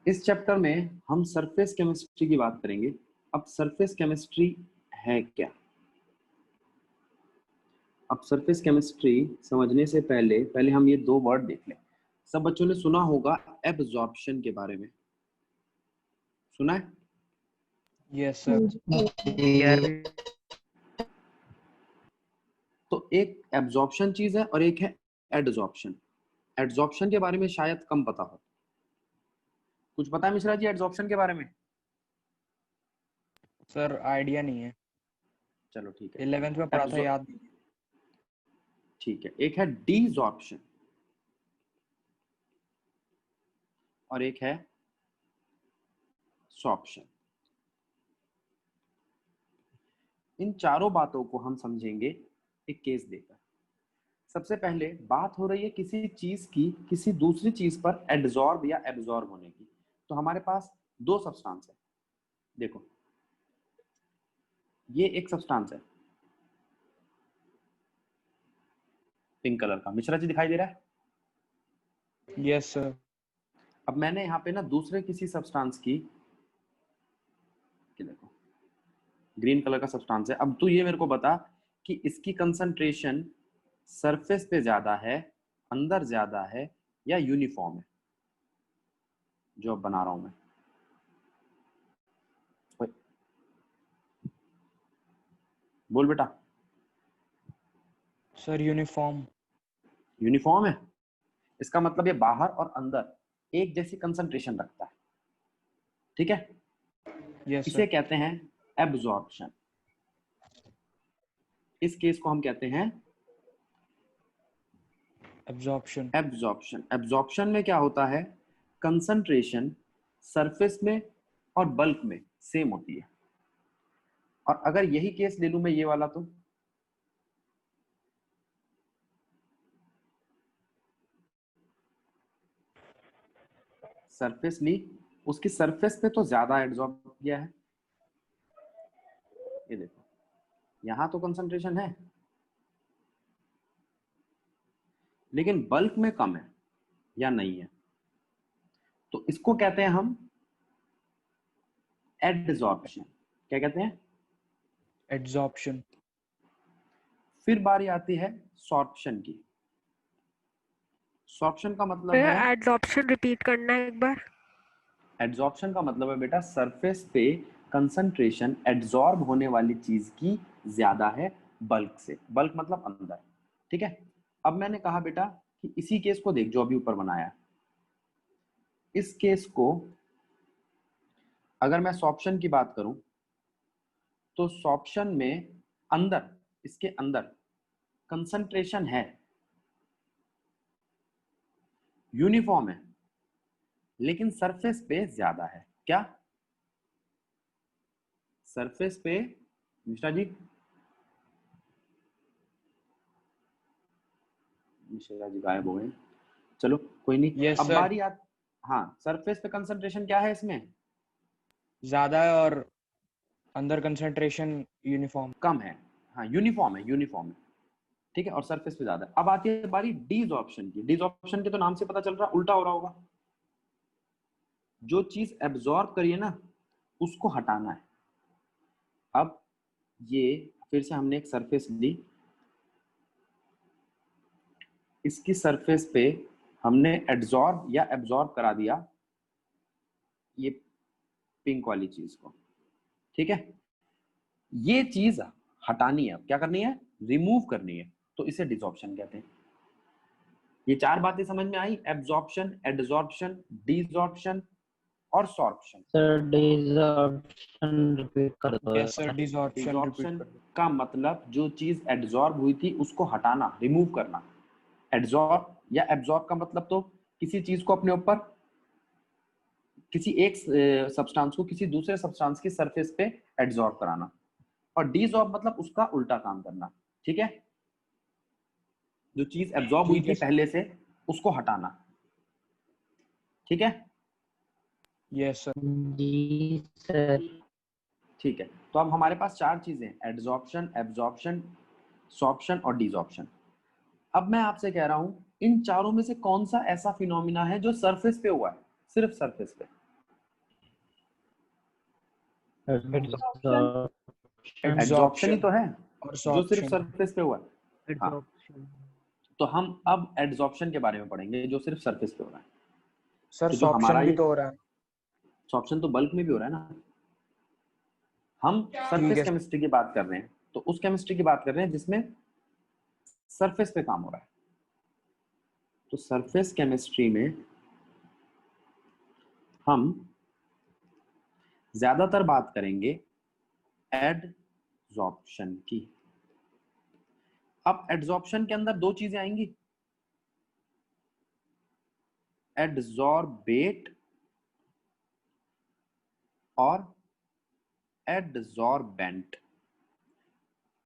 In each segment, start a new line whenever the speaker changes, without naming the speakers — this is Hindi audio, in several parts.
इस चैप्टर में हम सरफेस केमिस्ट्री की बात करेंगे। अब सरफेस केमिस्ट्री है क्या? अब सरफेस केमिस्ट्री समझने से पहले हम ये दो वर्ड देख लें। सब बच्चों ने सुना होगा एब्जॉर्प्शन के बारे में, सुना है?
Yes sir.
तो एक एब्जॉर्प्शन चीज है और एक है एडजॉर्प्शन। एडजॉर्प्शन के बारे में शायद कम पता हो। कुछ पता है मिश्रा जी एडजॉर्प्शन के बारे में?
सर आइडिया नहीं है,
चलो ठीक है,
11th में पढ़ा था, याद नहीं।
ठीक है। एक है डीजॉर्प्शन और एक है सॉर्प्शन। इन चारों बातों को हम समझेंगे एक केस देकर। सबसे पहले बात हो रही है किसी चीज की किसी दूसरी चीज पर एडजॉर्ब या एब्जॉर्ब होने की। तो हमारे पास दो सब्सटेंस है। देखो, ये एक सब्सटेंस है पिंक कलर का, मिश्रा जी दिखाई दे रहा है?
Yes sir.
अब मैंने यहाँ पे ना दूसरे किसी सब्सटेंस की, देखो ग्रीन कलर का सब्सटेंस है। अब तू ये मेरे को बता कि इसकी कंसंट्रेशन सरफेस पे ज्यादा है, अंदर ज्यादा है, या यूनिफॉर्म है जो अब बना रहा हूं मैं? बोल बेटा।
Sir uniform.
यूनिफॉर्म है, इसका मतलब ये बाहर और अंदर एक जैसी कंसंट्रेशन रखता है। ठीक है,
यस
इसे
सर।
कहते हैं एब्जॉर्प्शन। इस केस को हम कहते हैं
एब्जॉर्प्शन।
एब्जॉर्प्शन। एब्जॉर्प्शन में क्या होता है, कंसंट्रेशन सरफेस में और बल्क में सेम होती है। और अगर यही केस ले लूं मैं ये वाला, तो सरफेस ली, उसकी सरफेस पे तो ज्यादा एब्जॉर्ब किया है। ये देखो, यहां तो कंसंट्रेशन है लेकिन बल्क में कम है या नहीं है, तो इसको कहते हैं हम एडजॉर्प्शन। क्या कहते हैं?
एब्जॉर्प्शन।
फिर बारी आती है सॉर्प्शन की। सॉर्प्शन का मतलब है,
एडजॉर्प्शन रिपीट करना है एक बार।
एड्सॉर्प्शन का मतलब है बेटा सरफेस पे कंसंट्रेशन एड्सॉर्ब होने वाली चीज की ज्यादा है बल्क से। बल्क मतलब अंदर। ठीक है, अब मैंने कहा बेटा कि इसी केस को देख जो अभी ऊपर बनाया। इस केस को अगर मैं सॉर्प्शन की बात करूं तो सॉर्प्शन में अंदर, इसके अंदर कंसंट्रेशन है, यूनिफॉर्म है, लेकिन सरफेस पे ज्यादा है। क्या सरफेस पे मिश्रा जी? मिश्रा जी गायब हो गए, चलो कोई नहीं।
यस
अब
सर।
बारी आ, हाँ सरफेस पे कंसंट्रेशन क्या है इसमें?
ज्यादा है और अंदर कंसंट्रेशन यूनिफॉर्म।
कम है। हाँ यूनिफॉर्म है, यूनिफॉर्म है। ठीक है, और सरफेस पे ज्यादा है। अब आती है बारी डीजॉर्प्शन की। डीजॉर्प्शन के तो नाम से पता चल रहा उल्टा हो रहा होगा। जो चीज एब्जॉर्ब करिए ना उसको हटाना है। अब ये फिर से हमने एक सरफेस ली, इसकी सरफेस पे हमने एड्सॉर्ब या एब्जॉर्ब करा दिया ये पिंक वाली चीज को। ठीक है, ये चीज हटानी है। अब क्या करनी है? रिमूव करनी है, तो इसे डिसॉर्प्शन कहते हैं। ये चार बातें समझ में आई? एब्जॉर्प्शन, एडसॉर्प्शन, डिसॉर्प्शन और सॉर्प्शन।
सर डिसॉर्प्शन रिपीट कर दो।
Yes sir, desorption repeat
desorption
कर दो।
का मतलब जो चीज एड्सॉर्ब हुई थी उसको हटाना, रिमूव करना। एड्सॉर्ब या एब्जॉर्ब का मतलब तो किसी चीज को अपने ऊपर, किसी एक सब्सटेंस को किसी दूसरे सब्सटेंस की सरफेस पे एड्सॉर्ब कराना। और डिसॉर्ब मतलब उसका उल्टा काम करना। ठीक है, जो चीज एब्जॉर्ब हुई
ठीक
थी
है सर।
पहले से उसको हटाना। ठीक है,
यस सर।
जी सर।
ठीक है। तो अब हमारे पास चार चीजें, एड्सॉर्प्शन, एब्जॉर्प्शन, सॉर्प्शन और डिसॉर्प्शन। अब मैं आपसे कह रहा हूं इन चारों में से कौन सा ऐसा फिनोमिना है जो सरफेस पे हुआ है, सिर्फ सरफेस पे? एड्सॉर्प्शन ही तो है
और
जो सिर्फ
sorption।
सरफेस पे हुआ है। हाँ,
एडजॉर्प्शन
तो हम अब एड्सॉर्प्शन के बारे में पढ़ेंगे जो सिर्फ सरफेस पे हो रहा है।
सर
तो जो हमारा
sorption भी
ये
तो हो रहा है।
एब्जॉर्प्शन तो बल्क में भी हो रहा है ना। हम
ठीक
सरफेस
है।
केमिस्ट्री की बात कर रहे हैं, तो उस केमिस्ट्री की बात कर रहे हैं जिसमें सरफेस पे काम हो रहा है। तो सरफेस केमिस्ट्री में हम ज्यादातर बात करेंगे एडसॉर्प्शन की। अब एडसॉर्प्शन के अंदर दो चीजें आएंगी, एडसॉर्बेट और एडसॉर्बेंट।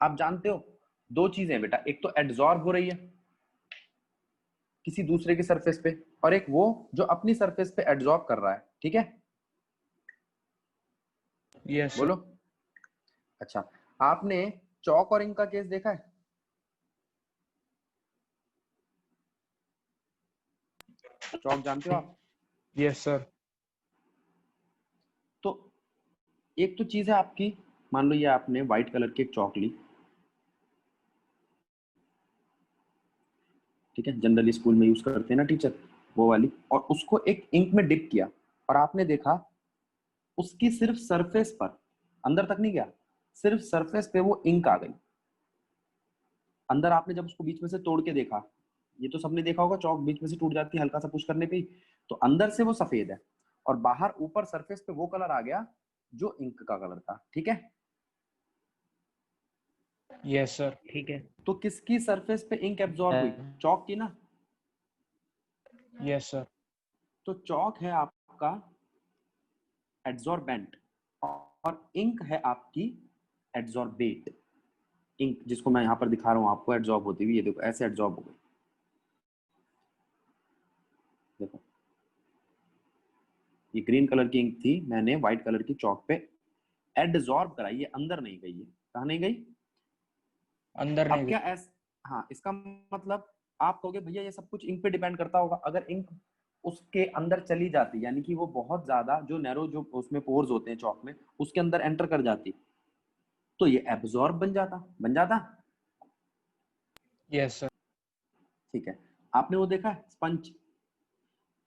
आप जानते हो दो चीजें बेटा, एक तो एडसॉर्ब हो रही है किसी दूसरे की सरफेस पे, और एक वो जो अपनी सरफेस पे एडसॉर्ब कर रहा है। ठीक है,
यस
बोलो। अच्छा, आपने चौक और इंक का केस देखा है? चौक जानते हो आप?
Yes sir.
तो एक तो चीज है आपकी, मान लो ये आपने व्हाइट कलर की एक चौक ली, ठीक है, जनरली स्कूल में यूज करते हैं ना टीचर, वो वाली, और उसको एक इंक में डिप किया और आपने देखा उसकी सिर्फ सरफेस पर, अंदर तक नहीं गया, सिर्फ सरफेस पे वो इंक आ गई। अंदर आपने जब उसको बीच में से तोड़ के देखा, ये तो सबने देखा होगा, चौक बीच में से टूट जाती है हल्का सा पुश करने पे ही, तो अंदर से वो सफेद है और बाहर ऊपर सरफेस पे वो कलर आ गया जो इंक का कलर था। ठीक है,
यस सर।
ठीक है।
तो किसकी सरफेस पे इंक एब्जॉर्ब हुई? चौक की ना।
Yes sir.
तो चौक है आपका एड्सॉर्बेंट और इंक है आपकी एड्सॉर्बेट। इंक जिसको मैं यहाँ पर दिखा रहा हूँ आपको एड्सॉर्ब होती हुई, ये देखो ऐसे एड्सॉर्ब हो गई। देखो ये ग्रीन कलर की इंक थी, मैंने व्हाइट कलर की चौक पे एड्सॉर्ब कराई, ये अंदर नहीं गई है। कहाँ नहीं गई?
अंदर
अब
नहीं
क्या हाँ, इसका मतलब आप कहोगे भैया ये सब कुछ इंक पे डिपेंड करता होगा। अगर इंक उसके अंदर चली जाती, यानी कि वो बहुत ज्यादा जो नैरो जो उसमें पोर्स होते हैं चौक में, उसके अंदर एंटर कर जाती, तो ये एब्जॉर्ब बन जाता।
Yes sir.
ठीक है, आपने वो देखा स्पंज?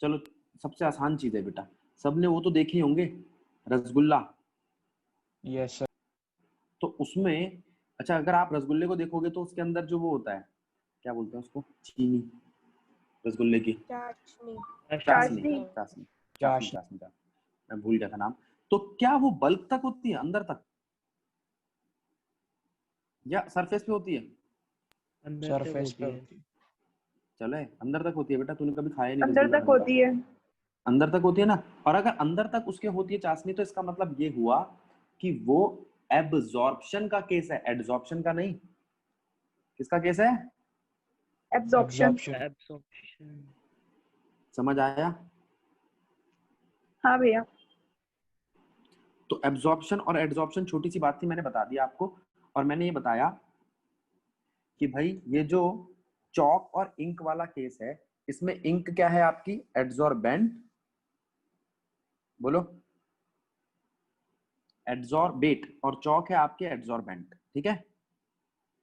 चलो सबसे आसान चीज है बेटा, सबने वो तो देखे होंगे, रसगुल्ला।
Yes sir.
तो उसमें, अच्छा अगर आप रसगुल्ले को देखोगे तो उसके अंदर जो वो होता है, क्या बोलते हैं उसको, चीनी, रसगुल्ले की
चाशनी।
चाशनी,
चाशनी।
चाशनी, चाशनी,
चाश
चाशनी, चाशनी, मैं भूल गया था नाम। तो क्या वो बल्क तक होती है, अंदर तक, या सरफेस पे होती है?
अंदर तक
सरफेस पे
होती है।
होती है।
चलो अंदर तक होती है बेटा, तूने कभी खाया नहीं
अंदर
रसगुल्ला
तक
ढंग का।
होती है।
अंदर तक होती है ना। और अगर अंदर तक उसके होती है चाशनी, तो इसका मतलब ये हुआ कि वो एब्जॉर्प्शन का केस है, एड्सॉर्प्शन का नहीं। किसका केस है?
एब्जॉर्प्शन।
एब्जॉर्प्शन।
एब्सॉर्प्शन।
समझ आया?
हाँ भैया।
तो एब्जॉर्प्शन और एड्सॉर्प्शन छोटी सी बात थी, मैंने बता दिया आपको। और मैंने ये बताया कि भाई ये जो चौक और इंक वाला केस है, इसमें इंक क्या है आपकी? एड्सॉर्बेंट, बोलो, एड्सॉर्बेट, और चौक है आपके एड्सॉर्बेंट। ठीक है,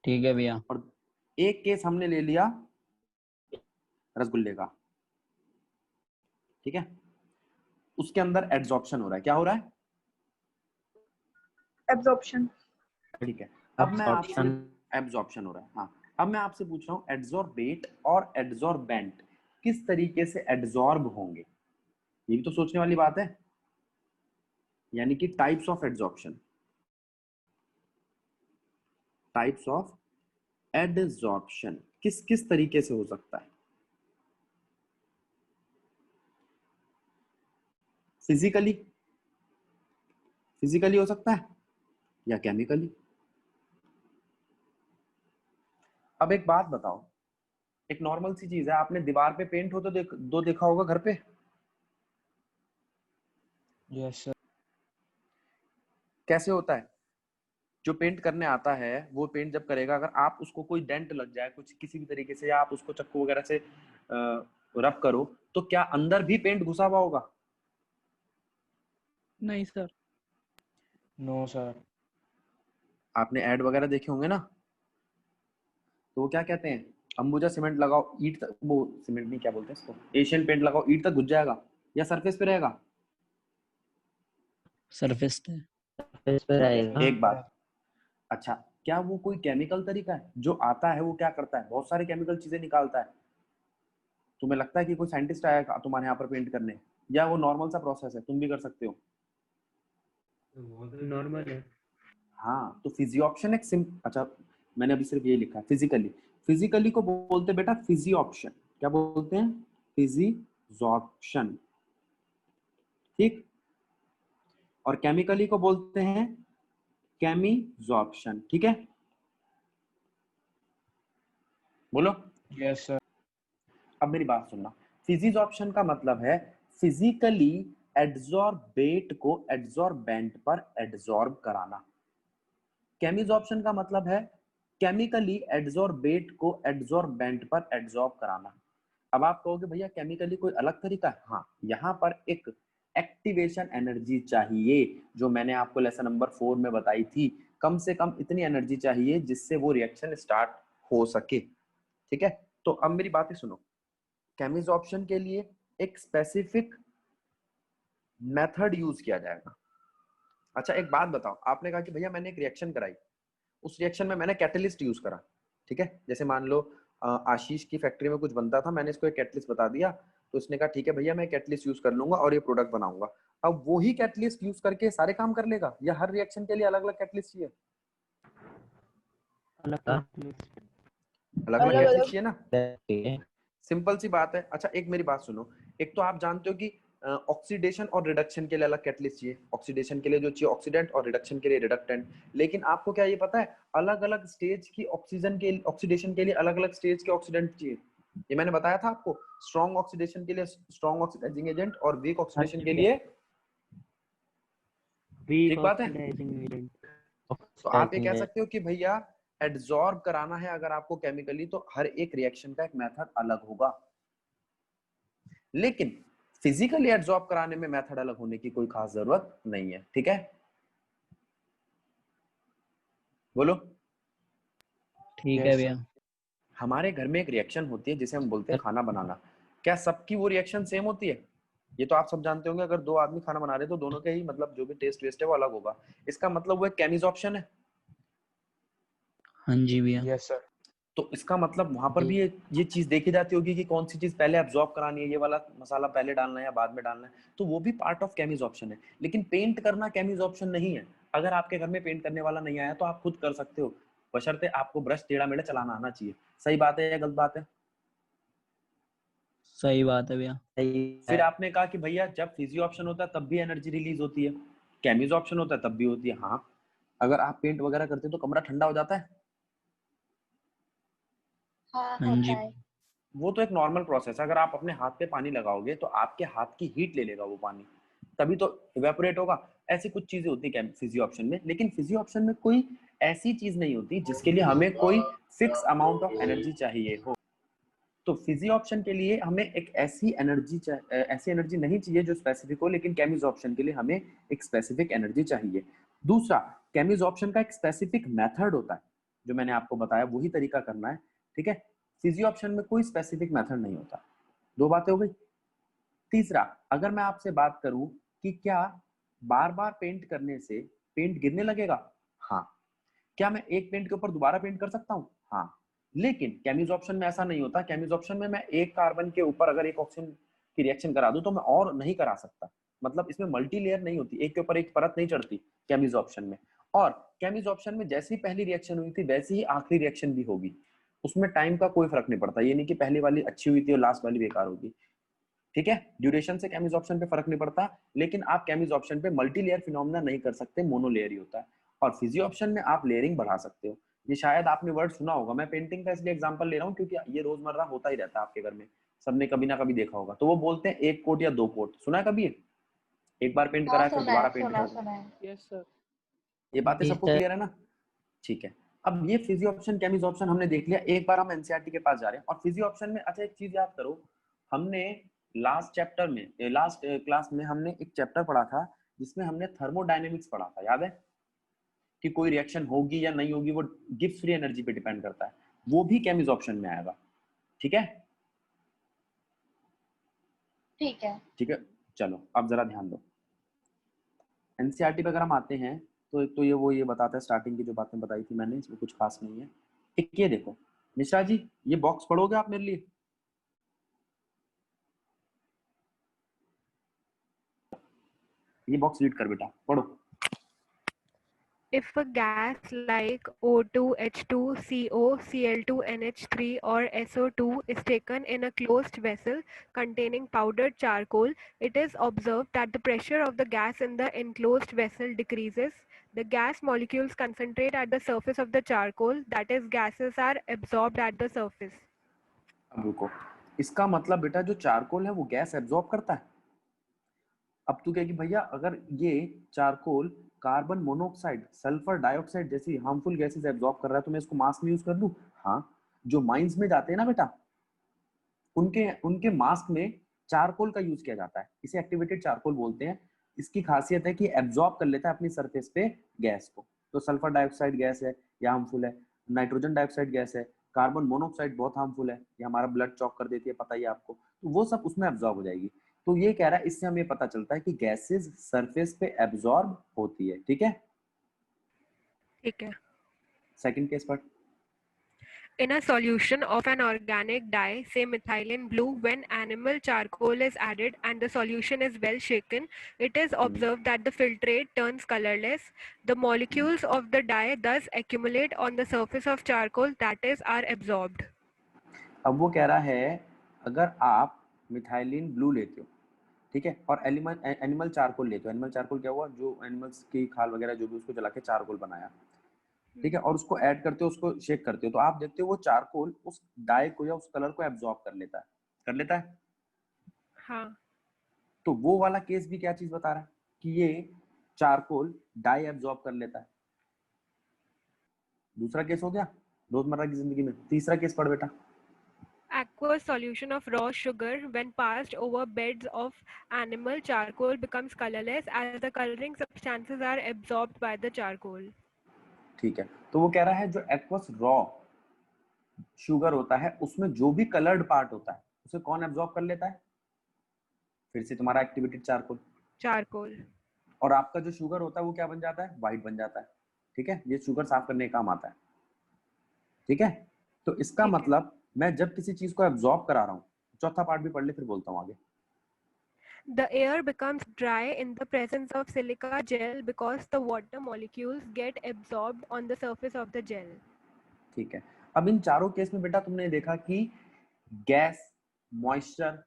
ठीक है भैया।
और एक केस हमने ले लिया रसगुल्ले का, ठीक है, उसके अंदर एड्सॉर्प्शन हो रहा है। क्या हो रहा है?
एब्जॉर्प्शन।
ठीक है, अब मैं आपसे,
एब्सॉर्प्शन।
एब्जॉर्प्शन हो रहा है, हाँ। अब मैं आपसे पूछ रहा हूँ एड्सॉर्बेट और एड्सॉर्बेंट किस तरीके से एड्सॉर्ब होंगे, ये भी तो सोचने वाली बात है। यानी कि types of adsorption, types of adsorption किस किस तरीके से हो सकता है? फिजिकली, फिजिकली हो सकता है या केमिकली। अब एक बात बताओ, एक नॉर्मल सी चीज है, आपने दीवार पे पेंट हो तो दो देखा होगा घर पे,
यस सर।
कैसे होता है? जो पेंट करने आता है वो पेंट जब करेगा, अगर आप उसको कोई डेंट लग जाए कुछ किसी भी तरीके से, या आप उसको चक्कू वगैरह से रब करो, तो क्या अंदर भी पेंट घुसा हुआ होगा?
नहीं सर।
No sir.
आपने ऐड वगैरह देखे होंगे ना, तो वो क्या कहते हैं, अंबुजा सीमेंट लगाओ ईंट तक, वो सीमेंट नहीं क्या बोलते हैं इसको, एशियन पेंट लगाओ ईंट तक घुस जाएगा, या सरफेस पे रहेगा?
सरफेस पे।
इस पर आएगा।
एक बात, अच्छा क्या वो कोई केमिकल तरीका है जो आता है, वो क्या करता है, बहुत सारी केमिकल चीजें निकालता है? तुम्हें लगता है कि कोई साइंटिस्ट आया तुम्हारे यहाँ पर पेंट करने, या वो नॉर्मल सा प्रोसेस है, तुम भी कर सकते हो?
नॉर्मल है।
हाँ, तो फिजियोप्शन एक अच्छा मैंने अभी सिर्फ ये लिखा है फिजिकली, फिजिकली को बोलते हैं बेटा फिजियोप्शन। क्या बोलते हैं? फिजियोप्शन, ठीक। और केमिकली को बोलते हैं केमिजॉर्प्शन, ठीक है। बोलो।
Yes sir.
अब मेरी बात सुनना, फिजिजॉर्प्शन का मतलब है फिजिकली एड्सॉर्बेट को एड्सॉर्बेंट पर एड्सॉर्ब कराना। केमिजॉर्प्शन का मतलब है केमिकली एड्सॉर्बेट को एड्सॉर्बेंट पर एड्सॉर्ब कराना। अब आप कहोगे भैया केमिकली कोई अलग तरीका है? हाँ, यहाँ पर एक एक्टिवेशन एनर्जी चाहिए, जो मैंने आपको लेसन नंबर 4 में बताई थी। कम से कम इतनी एनर्जी चाहिए जिससे वो रिएक्शन स्टार्ट हो सके, ठीक है। तो अब मेरी बातें सुनो, केमिजॉर्प्शन के लिए एक स्पेसिफिक मेथड यूज किया जाएगा। अच्छा एक बात बताओ, आपने कहा कि भैया मैंने एक रिएक्शन कराई, उस रिएक्शन में मैंने कैटलिस्ट यूज करा, ठीक है। जैसे मान लो आशीष की फैक्ट्री में कुछ बनता था, मैंने इसको एक कैटलिस्ट बता दिया, तो उसने कहा ठीक है भैया मैं कैटलिस्ट यूज कर लूंगा और ये प्रोडक्ट बनाऊंगा। अब वो ही कैटलिस्ट यूज करके सारे काम कर लेगा, या हर रिएक्शन के लिए अलग अलग कैटलिस्ट चाहिए?
अलग
हाँ।
अलग अलग
अलग-अलग।
कैटलिस्ट चाहिए ना,
ठीक है।
सिंपल सी बात है। अच्छा एक मेरी बात सुनो, एक तो आप जानते हो कि ऑक्सीडेशन और रिडक्शन के लिए अलग कैटलिस्ट चाहिए, ऑक्सीडेशन के लिए जो चाहिए ऑक्सीडेंट और रिडक्शन के लिए रिडक्टेंट। लेकिन आपको क्या ये पता है अलग अलग स्टेज की ऑक्सीजन के ऑक्सीडेशन के लिए अलग अलग स्टेज के ऑक्सीडेंट चाहिए? ये मैंने बताया था आपको, स्ट्रॉन्ग ऑक्सीडेशन के लिए स्ट्रॉन्ग ऑक्सीडाइजिंग एजेंट और वीक ऑक्सीडेशन के लिए
वीक
ठीक बात है।
Oxidizing agent.
तो आप ये कह सकते हो कि भैया एड्सॉर्ब कराना है अगर आपको केमिकली, तो हर एक रिएक्शन का एक मेथड अलग होगा। लेकिन फिजिकली एड्सॉर्ब कराने में मेथड अलग होने की कोई खास जरूरत नहीं है, ठीक है। बोलो।
ठीक है भैया।
हमारे घर में एक रिएक्शन होती है जिसे हम बोलते हैं खाना बनाना। क्या सबकी वो रिएक्शन सेम होती है? ये तो आप सब जानते होंगे, अगर दो आदमी खाना बना रहे हैं तो दोनों के ही मतलब जो भी टेस्ट वेस्ट है वो अलग होगा। इसका मतलब वो एक केमिजॉर्प्शन है।
हाँ जी भैया।
Yes sir.
तो इसका मतलब वहां पर भी ये चीज देखी जाती होगी कि कौन सी चीज पहले एब्जॉर्ब करानी है, ये वाला मसाला पहले डालना है या बाद में डालना है, तो वो भी पार्ट ऑफ केमिजॉर्प्शन है। लेकिन पेंट करना केमिजॉर्प्शन नहीं है। अगर आपके घर में पेंट करने वाला नहीं आया तो आप खुद कर सकते हो, बशर्ते आपको ब्रश टेढ़ा मेढ़ा चलाना आना चाहिए। सही बात है या गलत बात है?
सही बात है भैया।
फिर आपने कहा कि भैया जब फिजियो ऑप्शन होता है तब भी एनर्जी रिलीज होती है, केमिज ऑप्शन होता है तब भी होती है। हाँ, अगर आप पेंट वगैरह करते हैं तो कमरा ठंडा हो जाता है।
हाँ
हाँ
होता
जी।
है।
वो तो एक नॉर्मल प्रोसेस है। अगर आप अपने हाथ पे पानी लगाओगे तो आपके हाथ की हीट ले लेगा वो पानी, तभी तो इवेपोरेट होगा। ऐसी कुछ चीजें होती है फिजियो ऑप्शन में। लेकिन फिजियो ऑप्शन में कोई ऐसी चीज नहीं होती जिसके लिए हमें कोई फिक्स अमाउंट ऑफ एनर्जी चाहिए हो। तो फिजियो ऑप्शन के लिए हमें एक ऐसी एनर्जी नहीं चाहिए जो स्पेसिफिक हो, लेकिन केमिज ऑप्शन के लिए हमें एक स्पेसिफिक एनर्जी चाहिए। दूसरा, केमिज ऑप्शन का एक स्पेसिफिक मेथड होता है, जो मैंने आपको बताया वही तरीका करना है, ठीक है। फिजियो ऑप्शन में कोई स्पेसिफिक मेथड नहीं होता। दो बातें हो गई। तीसरा, अगर मैं आपसे बात करूं कि क्या बार बार पेंट करने से पेंट गिरने लगेगा? हाँ। क्या मैं एक पेंट के ऊपर दोबारा पेंट कर सकता हूँ? हाँ। लेकिन केमिज ऑप्शन में ऐसा नहीं होता। केमिज ऑप्शन में मैं एक कार्बन के ऊपर अगर एक ऑक्सीजन की रिएक्शन करा दूं तो मैं और नहीं करा सकता। मतलब इसमें मल्टी लेयर नहीं होती, एक के ऊपर एक परत नहीं चढ़ती केमिज ऑप्शन में। और केमिज ऑप्शन में जैसी पहली रिएक्शन हुई थी वैसी ही आखिरी रिएक्शन भी होगी। उसमें टाइम का कोई फर्क नहीं पड़ता। ये नहीं कि पहली वाली अच्छी हुई थी और लास्ट वाली बेकार होगी, ठीक है। ड्यूरेशन से केमिज ऑप्शन पे फर्क नहीं पड़ता। लेकिन आप केमिज ऑप्शन पे मल्टी लेयर फिनोमेना नहीं कर सकते, मोनो लेयर ही होता है। और फिजियो ऑप्शन में आप लेयरिंग बढ़ा सकते हो। ये शायद आपने वर्ड सुना होगा, मैं पेंटिंग का इसलिए एग्जांपल ले रहा हूँ क्योंकि ये रोजमर्रा होता ही रहता है आपके घर में, सबने कभी ना कभी देखा होगा। तो वो बोलते हैं एक कोट या दो कोट, सुना है कभी? एक बार पेंट
हाँ
करा है फिर
सुना
दोबारा
है,
पेंट
सुना
कर।
सुना है।
Yes sir.
ये बातें सबको क्लियर है ना? ठीक है। अब ये फिजियो ऑप्शन केमिज ऑप्शन हमने देख लिया। एक बार हम एनसीईआरटी के पास जा रहे हैं और फिजियो ऑप्शन में अच्छा एक चीज याद करो, हमने लास्ट चैप्टर में लास्ट क्लास में हमने एक चैप्टर पढ़ा था जिसमें हमने थर्मोडायनेमिक्स पढ़ा था, याद है कि कोई रिएक्शन होगी या नहीं होगी वो गिब्स फ्री एनर्जी पे डिपेंड करता है, वो भी केमिजॉर्प्शन में आएगा। ठीक है
ठीक है।
ठीक है, चलो अब जरा ध्यान दो। एनसीईआरटी पे अगर हम आते हैं तो एक तो ये बताता है, स्टार्टिंग की जो बातें बताई थी मैंने, इसमें कुछ खास नहीं है। एक ये देखो मिश्रा जी, ये बॉक्स पढ़ोगे आप मेरे लिए? ये बॉक्स रीड कर बेटा, पढ़ो।
If a gas like O2, H2, CO, Cl2, NH3 or SO2 is taken in a closed vessel containing powdered charcoal, it is observed that the pressure of the gas in the enclosed vessel decreases. The gas molecules concentrate at the surface of the charcoal, that is, gases are absorbed at the surface.
अब रुको, इसका मतलब बेटा जो चारकोल है वो गैस एब्जॉर्ब करता है। अब तू कहेगी भैया अगर ये charcoal carbon monoxide, sulphur dioxide जैसी हार्मफुल गैसेस एब्जॉर्ब कर रहा है तो मैं इसको मास्क में यूज कर दूं? हाँ, जो माइंस में जाते हैं ना बेटा, उनके उनके मास्क में चारकोल का यूज किया जाता है, इसे एक्टिवेटेड चारकोल बोलते हैं। इसकी खासियत है कि एब्जॉर्ब कर लेता है अपनी सरफेस पे गैस को। तो सल्फर डाइऑक्साइड गैस है, ये हार्मफुल है। नाइट्रोजन डाइऑक्साइड गैस है, कार्बन मोनोऑक्साइड बहुत हार्मफुल है, ये हमारा ब्लड चॉक कर देती है, पता ही है आपको। तो वो सब उसमें एब्जॉर्ब हो जाएगी। तो ये कह रहा है, इससे हमें पता चलता है कि गैसेस सरफेस पे एब्जॉर्ब होती है। ठीक है,
ठीक है।
सेकंड केस पर।
In a solution of an organic dye, say methylene blue, when animal charcoal is added and the solution is well shaken, it is observed that the filtrate turns colorless. The molecules of the dye thus accumulate on the surface of charcoal, that is, are absorbed.
अब वो कह रहा है अगर आप मिथाइलिन ब्लू लेते हो, ठीक है, और एनिमल चारकोल लेते हो। एनिमल चारकोल क्या हुआ, जो एनिमल्स की खाल वगैरह जो भी, उसको जला के चारकोल बनाया, ठीक है, और उसको ऐड करते हो, उसको शेक करते हो, तो आप देखते हो वो चारकोल उस डाई को या उस कलर को एब्जॉर्ब कर लेता है, कर लेता है।
हाँ।
तो वो वाला केस भी क्या चीज बता रहा है कि ये चारकोल डाई एब्जॉर्ब कर लेता है। दूसरा केस हो गया रोजमर्रा की जिंदगी में। तीसरा केस पढ़ बेटा।
Aqueous solution of raw sugar, when passed over beds of animal charcoal, becomes colorless as the coloring substances are absorbed by the charcoal.
ठीक है, तो वो कह रहा है जो एक्वस रॉ शुगर होता है उसमें जो भी कलर्ड पार्ट होता है उसे कौन एब्जॉर्ब कर लेता है? फिर से तुम्हारा एक्टिवेटेड चारकोल।
Charcoal.
और आपका जो शुगर होता है वो क्या बन जाता है? व्हाइट बन जाता है। ठीक है, ये शुगर साफ करने का काम आता है। ठीक है, तो इसका
ठीक है।
मतलब मैं जब किसी चीज को एब्जॉर्ब करा रहा हूँ, चौथा पार्ट भी पढ़ ले फिर बोलता हूँ आगे।
The air becomes dry in the presence of silica gel because the water molecules get absorbed on the surface of the gel.
ठीक है, अब इन चारों केस में बेटा तुमने देखा कि गैस, मॉइस्चर,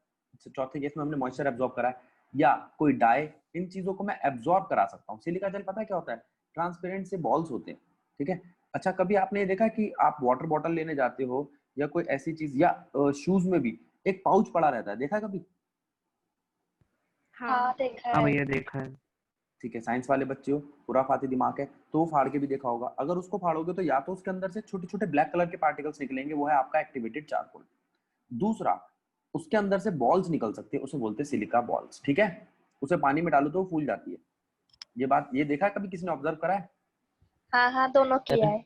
चौथे केस में हमने मॉइस्चर एब्जॉर्ब करा है, या कोई डाई, इन चीजों को मैं एब्जॉर्ब करा सकता हूँ। सिलिका जेल पता है क्या होता है? ट्रांसपेरेंट से बॉल्स होते हैं। ठीक है, अच्छा कभी आपने ये देखा कि आप वाटर बॉटल लेने जाते हो या कोई ऐसी चीज, या शूज में भी एक पाउच पड़ा रहता है, देखा कभी?
हाँ देखा
हाँ
है।
भैया देखा है।
ठीक है, साइंस वाले बच्चे हो, खुराफाती दिमाग है, तो वो फाड़ के भी देखा होगा। अगर उसको फाड़ोगे तो या तो उसके अंदर से छोटे छोटे ब्लैक कलर के पार्टिकल्स निकलेंगे, वो है आपका एक्टिवेटेड चारकोल। दूसरा, उसके अंदर से बॉल्स निकल सकते हैं, उसे बोलते हैं सिलिका बॉल्स। ठीक है, उसे पानी में डालो तो वो फूल जाती है। ये बात, ये देखा है कभी किसी ने ऑब्जर्व करा है?
हाँ हाँ दोनों किया है।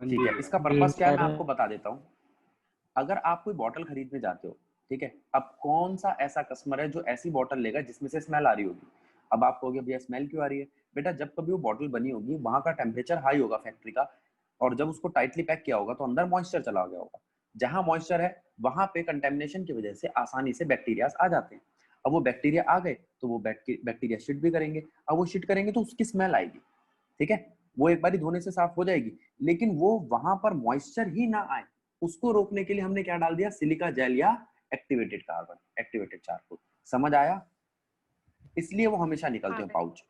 ठीक है, इसका पर्पस क्या है मैं आपको बता देता हूँ। अगर आप कोई बॉटल खरीदने जाते हो, ठीक है, अब कौन सा ऐसा कस्टमर है जो ऐसी बॉटल लेगा जिसमें से स्मेल आ रही होगी? अब आप कहोगे भैया स्मेल क्यों आ रही है? बेटा जब कभी वो बॉटल बनी होगी वहां का टेम्परेचर हाई होगा फैक्ट्री का, और जब उसको टाइटली पैक किया होगा तो अंदर मॉइस्चर चला गया होगा। जहां मॉइस्चर है वहां पे कंटेमिनेशन की वजह से आसानी से बैक्टीरिया आ जाते हैं। अब वो बैक्टीरिया आ गए तो वो बैक्टीरिया शिट भी करेंगे। अब वो शिट करेंगे तो उसकी स्मेल आएगी। ठीक है, वो एक बार धोने से साफ हो जाएगी, लेकिन वो वहां पर मॉइस्चर ही ना आए उसको रोकने के लिए हमने क्या डाल दिया? सिलिका जेल या एक्टिवेटेड कार्बन, एक्टिवेटेड चारकोल। समझ आया? इसलिए वो हमेशा निकलते हैं पाउच।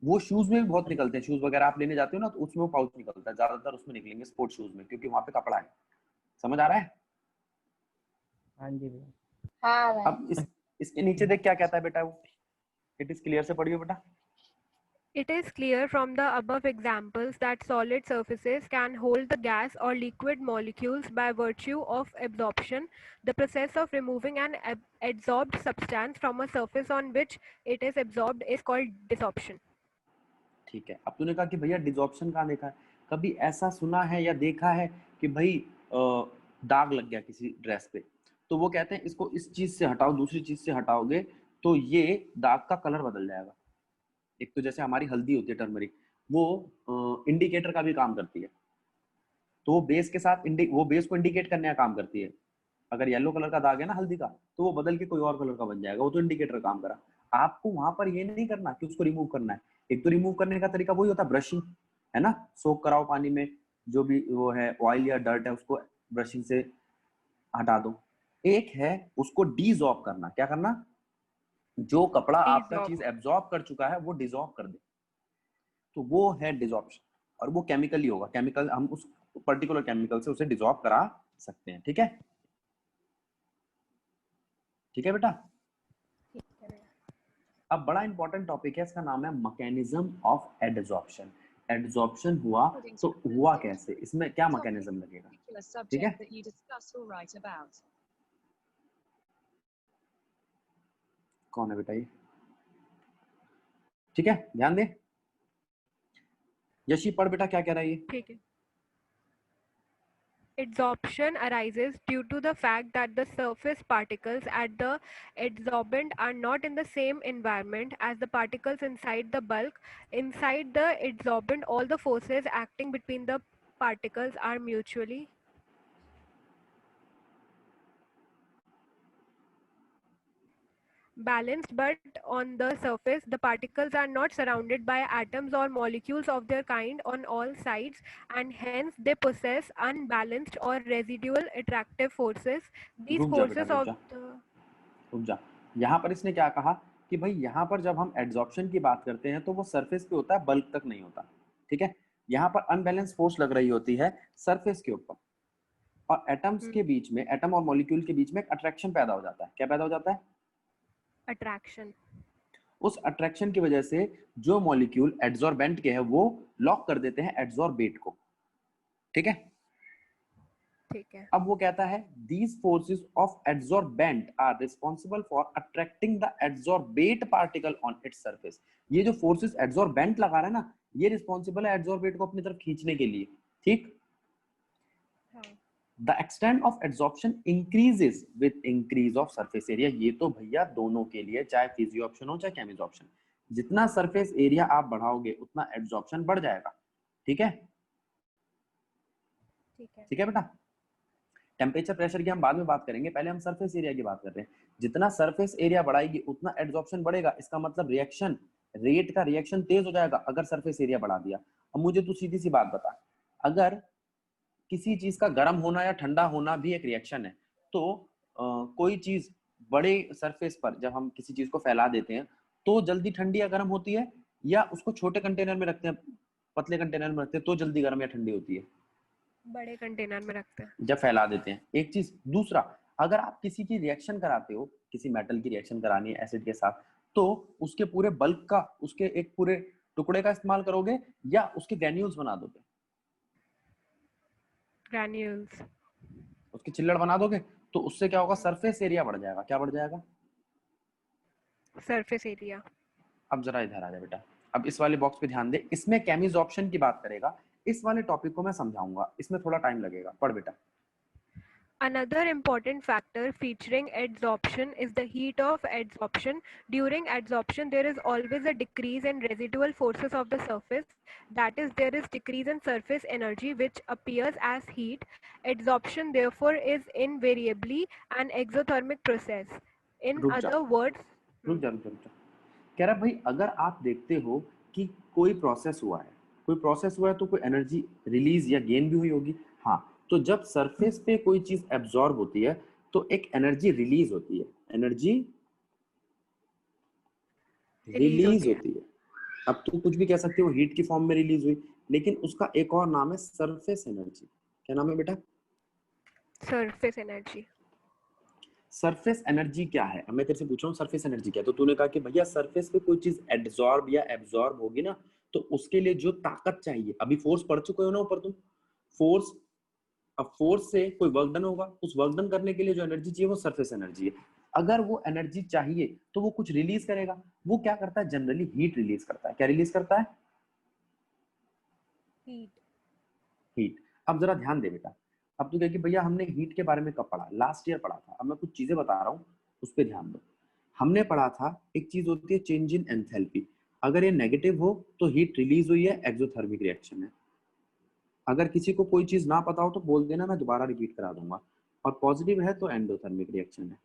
वो शूज में भी बहुत निकलते हैं, शूज वगैरह आप लेने जाते हो ना तो उसमें वो पाउच निकलता है, ज्यादातर उसमें निकलेंगे स्पोर्ट्स शूज में, क्योंकि वहां पे कपड़ा है। समझ आ रहा है?
हाँ जी भैया।
हाँ भाई।
अब इसके नीचे देख क्या कहता है बेटा वो, इट इज क्लियर से पढ़ियो बेटा।
It is clear from the above examples that solid surfaces can hold the gas or liquid molecules by virtue of absorption. The process of removing an adsorbed substance from a surface on which it is absorbed is called desorption.
ठीक है, अब तूने कहा कि भैया डिसऑप्शन कहाँ देखा है? कभी ऐसा सुना है या देखा है कि भाई दाग लग गया किसी ड्रेस पे, तो वो कहते हैं इसको इस चीज से हटाओ, दूसरी चीज से हटाओगे तो ये दाग का कलर बदल जाएगा। एक तो जैसे हमारी हल्दी होती है टर्मरिक, वो इंडिकेटर का भी काम करती है, तो वो बेस के साथ वो बेस को इंडिकेट करने का काम करती है। अगर येलो कलर का दाग है ना हल्दी का, तो वो बदल के कोई और कलर का बन जाएगा, वो तो इंडिकेटर काम करा। आपको वहां पर ये नहीं करना कि उसको रिमूव करना है। एक तो रिमूव करने का तरीका वही होता है ब्रशिंग, है ना, सोक कराओ पानी में, जो भी वो है ऑयल या डर्ट है उसको ब्रशिंग से हटा दो। एक है उसको डिसॉर्ब करना। क्या करना? जो कपड़ा आपका चीज एब्जॉर्ब कर चुका है वो डिसॉर्ब कर दे, तो वो है डिसॉर्प्शन। और वो केमिकली होगा, केमिकल हम उस पर्टिकुलर केमिकल से उसे डिसॉर्ब करा सकते हैं। ठीक है, ठीक है बेटा। अब बड़ा इंपॉर्टेंट टॉपिक है, इसका नाम है मैकेनिज्म ऑफ एडसॉर्प्शन। एडसॉर्प्शन हुआ तो हुआ कैसे, इसमें क्या मैकेनिज्म लगेगा? ठीक है, कौन है बेटा ये? ठीक है, ध्यान दे। यशी पढ़ बेटा, क्या कह रहा है ये?
ठीक है। Adsorption arises due to the fact that the surface particles at the adsorbent are not in the same environment as the particles inside the bulk. Inside the adsorbent, all the forces acting between the particles are mutually balanced, but on the surface the particles are not surrounded by atoms or molecules of their kind on all sides, and hence they possess unbalanced or residual attractive forces. These forces of the
रुक जा। यहाँ पर इसने क्या कहा कि भाई यहाँ पर जब हम एडसॉर्प्शन की बात करते हैं तो वो सरफेस पे होता है, बल्क तक नहीं होता। ठीक है, यहाँ पर अनबैलेंस फोर्स लग रही होती है सरफेस के ऊपर, और एटम्स के बीच में, एटम और मॉलिक्यूल के बीच में एक अट्रैक्शन पैदा हो जाता है। क्या पैदा हो जाता है?
अट्रैक्शन।
उस अट्रैक्शन की वजह से जो मॉलिक्यूल एडसॉर्बेंट के है वो लॉक कर देते हैं एडसॉर्बेट को। ठीक है,
ठीक है।
अब वो कहता है these forces of adsorbent are responsible for attracting the adsorbate particle on its surface। ये जो forces adsorbent लगा रहा है ना, ये रिस्पॉन्सिबल है adsorbate को अपनी तरफ खींचने के लिए। ठीक, the extent of adsorption increases with increase of surface area। ये तो भैया दोनों के लिए, चाहे फिजियोप्शन हो चाहे केमिजॉप्शन, जितना सरफेस एरिया आप बढ़ाओगे उतना एब्जॉर्प्शन बढ़ जाएगा। ठीक है, ठीक है बेटा। टेम्परेचर प्रेशर की हम बाद में बात करेंगे, पहले हम सरफेस एरिया की बात कर रहे हैं। जितना सरफेस एरिया बढ़ाएगी उतना एब्जॉर्प्शन बढ़ेगा। इसका मतलब रिएक्शन रेट का रिएक्शन तेज हो जाएगा अगर सरफेस एरिया बढ़ा दिया। अब मुझे तू सीधी सी बात बता, अगर किसी चीज का गर्म होना या ठंडा होना भी एक रिएक्शन है, तो कोई चीज बड़े सरफेस पर जब हम किसी चीज को फैला देते हैं तो जल्दी ठंडी या गर्म होती है, या उसको छोटे कंटेनर में रखते हैं, पतले कंटेनर में रखते हैं तो जल्दी गर्म या ठंडी होती है?
बड़े कंटेनर में रखते हैं
जब फैला देते हैं। एक चीज। दूसरा, अगर आप किसी की रिएक्शन कराते हो, किसी मेटल की रिएक्शन करानी है एसिड के साथ, तो उसके पूरे बल्क का, उसके एक पूरे टुकड़े का इस्तेमाल करोगे या उसके ग्रैन्यूल्स बना दोगे?
ग्रैन्यूल्स।
उसकी चिल्लड़ बना दोगे तो उससे क्या होगा? सरफेस एरिया बढ़ जाएगा। क्या बढ़ जाएगा?
Surface area.
अब जरा इधर आ जा बेटा, अब इस वाले बॉक्स पे ध्यान दे, इसमें केमिजॉप्शन की बात करेगा। इस वाले टॉपिक को मैं समझाऊंगा, इसमें थोड़ा टाइम लगेगा। पढ़ बेटा।
Another important factor featuring adsorption is the heat of adsorption. During adsorption, there is always a decrease in residual forces of the surface. That is, there is decrease in surface energy which appears as heat. Adsorption, therefore, is invariably an exothermic process. In other words,
रुक जा। कह रहा भाई, अगर आप देखते हो कि कोई प्रोसेस हुआ है, तो कोई एनर्जी रिलीज या गेन भी हुई होगी। हाँ, तो जब सरफेस पे कोई चीज एब्जॉर्ब होती है तो एक एनर्जी रिलीज होती है, एनर्जी रिलीज होती है। अब तुम कुछ भी कह सकते हो, हीट की फॉर्म में रिलीज हुई, लेकिन उसका एक और नाम है सरफेस एनर्जी। क्या नाम है बेटा?
Surface energy.
सरफेस एनर्जी क्या है? अब मैं तेरे से पूछ रहा हूँ सरफेस एनर्जी क्या है, तो तूने कहा कि भैया सरफेस पे कोई चीज एब्जॉर्ब या एब्जॉर्ब होगी ना, तो उसके लिए जो ताकत चाहिए, अभी फोर्स पढ़ चुके हो ना ऊपर तुम, फोर्स, अब फोर्स से कोई वर्क डन होगा, उस वर्क डन करने के लिए जो एनर्जी चाहिए वो सरफेस एनर्जी है। अगर वो एनर्जी चाहिए तो वो कुछ रिलीज करेगा, वो क्या करता है? जनरली हीट रिलीज करता है। क्या रिलीज करता है?
हीट।
हीट। अब जरा ध्यान दे बेटा, अब तू कहे कि भैया हमने हीट के बारे में कब पढ़ा? लास्ट ईयर पढ़ा था। अब मैं कुछ चीजें बता रहा हूँ, उस पर ध्यान दो। हमने पढ़ा था एक चीज होती है चेंज इन एंथैल्पी। अगर ये नेगेटिव हो तो हीट रिलीज हुई है, एक्सोथर्मिक रिएक्शन है। अगर किसी को कोई चीज ना पता हो तो बोल देना, मैं दोबारा रिपीट करा दूंगा। और पॉजिटिव है तो एंडोथर्मिक रिएक्शन है।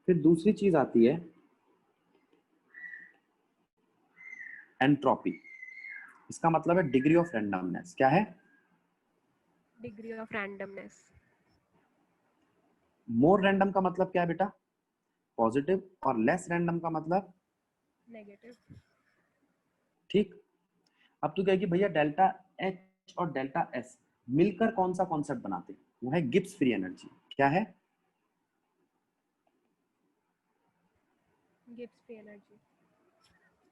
फिर दूसरी चीज आती है एंट्रोपी। इसका मतलब है डिग्री ऑफ रैंडमनेस। क्या है?
Degree of randomness.
More random का मतलब क्या है बेटा? पॉजिटिव। और लेस रैंडम का मतलब
नेगेटिव।
ठीक। अब तू कहेगी भैया डेल्टा एच और डेल्टा एस मिलकर कौन सा कॉन्सेप्ट बनाते हैं? वो है गिब्स फ्री एनर्जी। क्या है?
Gibbs free energy.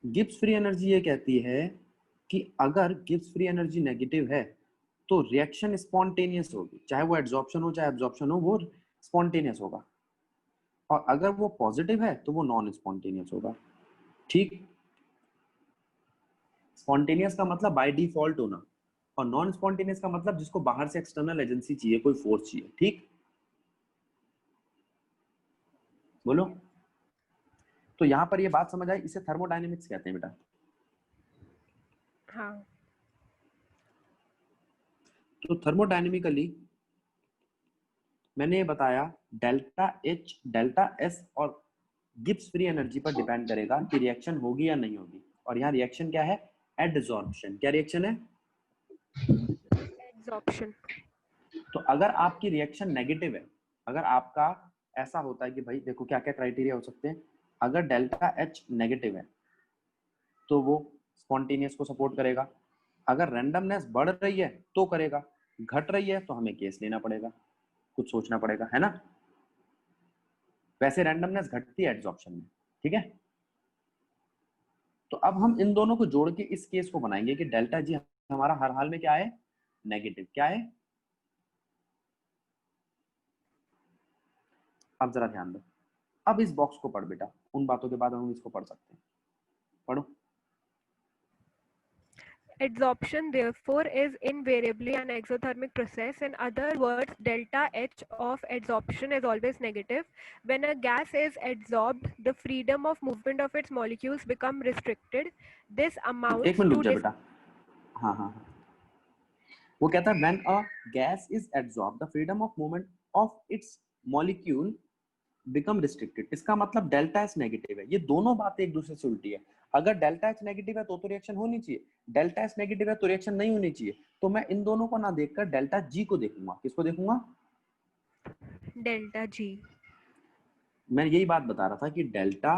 Gibbs free energy ये कहती है कि अगर गिब्स फ्री एनर्जी नेगेटिव है तो रिएक्शन स्पॉन्टेनियस होगी, चाहे वो एड्सॉर्प्शन हो चाहे एब्जॉर्प्शन हो, वो स्पॉन्टेनियस होगा। और अगर वो पॉजिटिव है तो वो नॉन स्पॉन्टेनियस होगा। ठीक। स्पॉन्टेनियस का मतलब बाय डिफॉल्ट होना, और नॉन स्पॉन्टेनियस का मतलब जिसको बाहर से एक्सटर्नल एजेंसी चाहिए, कोई फोर्स चाहिए। ठीक, बोलो। तो यहां पर ये बात समझ आई, इसे थर्मोडायनेमिक्स कहते हैं बेटा।
हाँ।
तो थर्मोडायनेमिकली मैंने ये बताया डेल्टा एच डेल्टा एस और गिब्स फ्री एनर्जी पर डिपेंड करेगा कि रिएक्शन होगी या नहीं होगी। और यहाँ रिएक्शन क्या है? एडसॉर्प्शन। क्या रिएक्शन है?
एब्जॉर्प्शन।
तो अगर आपकी रिएक्शन नेगेटिव है, अगर आपका ऐसा होता है कि भाई देखो क्या क्या क्राइटेरिया हो सकते हैं, अगर डेल्टा एच नेगेटिव है तो वो स्पॉन्टेनियस को सपोर्ट करेगा। अगर रैंडमनेस बढ़ रही है तो करेगा, घट रही है तो हमें केस लेना पड़ेगा, कुछ सोचना पड़ेगा, है ना। वैसे रैंडमनेस घटती है एड्सॉर्प्शन में। ठीक है, तो अब हम इन दोनों को जोड़ के इस केस को बनाएंगे कि डेल्टा जी हमारा हर हाल में क्या है? नेगेटिव। क्या है? अब जरा ध्यान दो, अब इस बॉक्स को पढ़ बेटा, उन बातों के बाद हम इसको पढ़ सकते हैं। पढ़ो।
Adsorption, therefore, is invariably an exothermic process. In other words, delta H of adsorption is always negative. When a gas is adsorbed, the freedom of movement of its molecules become restricted. This
एक
amounts
मिनट रुक
to
जा बेटा। हाँ हाँ हाँ, वो कहता है when a gas is adsorbed, the freedom of movement of its molecule become restricted। इसका मतलब डेल्टा एच नेगेटिव है। ये दोनों बातें एक दूसरे से उल्टी है। अगर डेल्टा एच नेगेटिव है तो रिएक्शन होनी चाहिए, डेल्टा एच नेगेटिव है तो रिएक्शन नहीं होनी चाहिए। तो मैं इन दोनों को ना देखकर डेल्टा जी को देखूंगा। किसको देखूंगा?
delta G।
मैं यही बात बता रहा था कि डेल्टा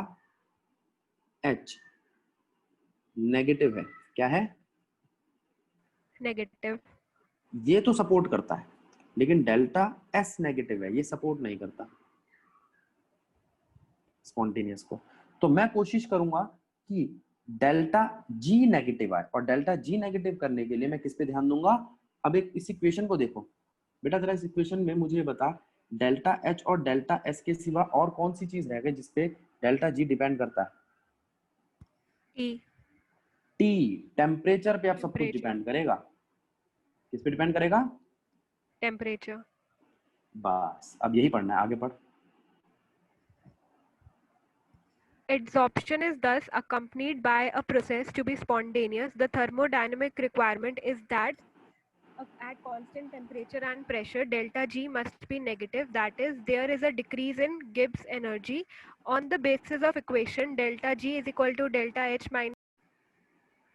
एच नेगेटिव है। क्या है?
Negative।
ये तो सपोर्ट करता है, लेकिन डेल्टा एस नेगेटिव है, ये सपोर्ट नहीं करता स्पॉन्टेनियस को। तो मैं कोशिश करूंगा कि डेल्टा जी नेगेटिव आए, और डेल्टा जी नेगेटिव करने के लिए मैं किस पे ध्यान दूंगा? अब एक इस इक्वेशन को देखो बेटा, जरा इस इक्वेशन में मुझे बता, डेल्टा एच और डेल्टा एस के सिवा और कौन सी चीज रह गई जिसपे डेल्टा जी डिपेंड करता है?
T।
टी। टेम्परेचर पे अब सब कुछ
Temperature।
डिपेंड करेगा। किस पे डिपेंड करेगा?
Temperature।
बस अब यही पढ़ना है, आगे पढ़।
Adsorption is thus accompanied by a process to be spontaneous. The thermodynamic requirement is that at constant temperature and pressure, delta G must be negative. That is, there is a decrease in Gibbs energy. On the basis of equation, delta G is equal to delta H minus.